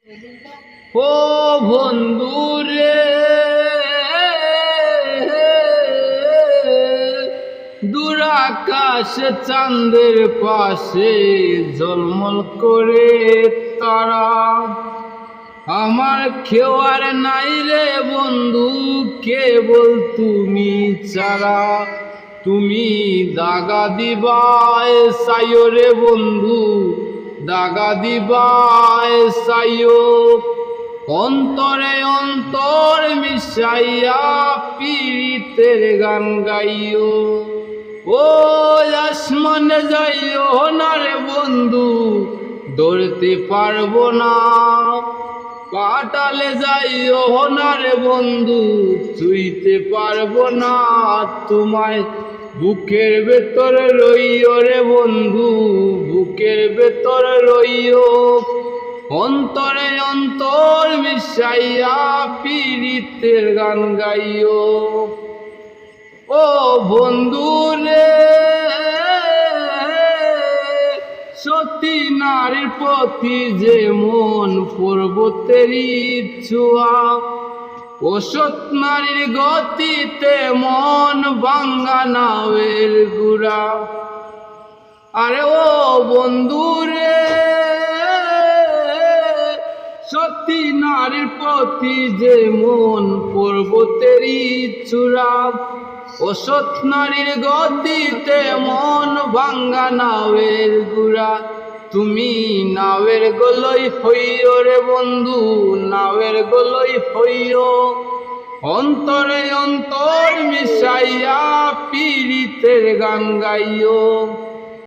ও বন্ধুরে দূর আকাশে চাঁদের পাশে ঝলমল করে তারা, আমার খেওয়ার নাই রে বন্ধু কেবল তুমি ছাড়া। তুমি দাগা দিবায় চাইও রে বন্ধু, দাগা দিবায় চাইও, অন্তরে অন্তর মিশাইয়া পীড়িতের গান গাইও। ও আসমানে যাইও না রে বন্ধু, ধরতে পারবো না। পাতালে যাইও না রে বন্ধু, ছুঁইতে পারবো না। তোমায় বুকের ভেতরে রইও রে বন্ধু, বুকের ভেতরে রইও, অন্তরে অন্তর মিশাইয়া পীড়িতের গান গাইও। ও বন্ধু রে সতী নারীর প্রতি যে মন পর্বতেরই ছোঁয়া, অসৎ নারীর গতিতে মন ভাঙ্গা নাওয়ের গুড়া। আরে ও বন্ধু রে সতী নারীর প্রতি যে মন পর্বতেরই চূড়া, অসৎ নারীর গতিতে মন ভাঙ্গা নাওয়ের গুড়া। তুমি নাওয়ের গলই হইও রে বন্ধু, নাওয়ের গলই হইও, অন্তরে অন্তর মিশাইয়া পীড়িতের গান গাইও।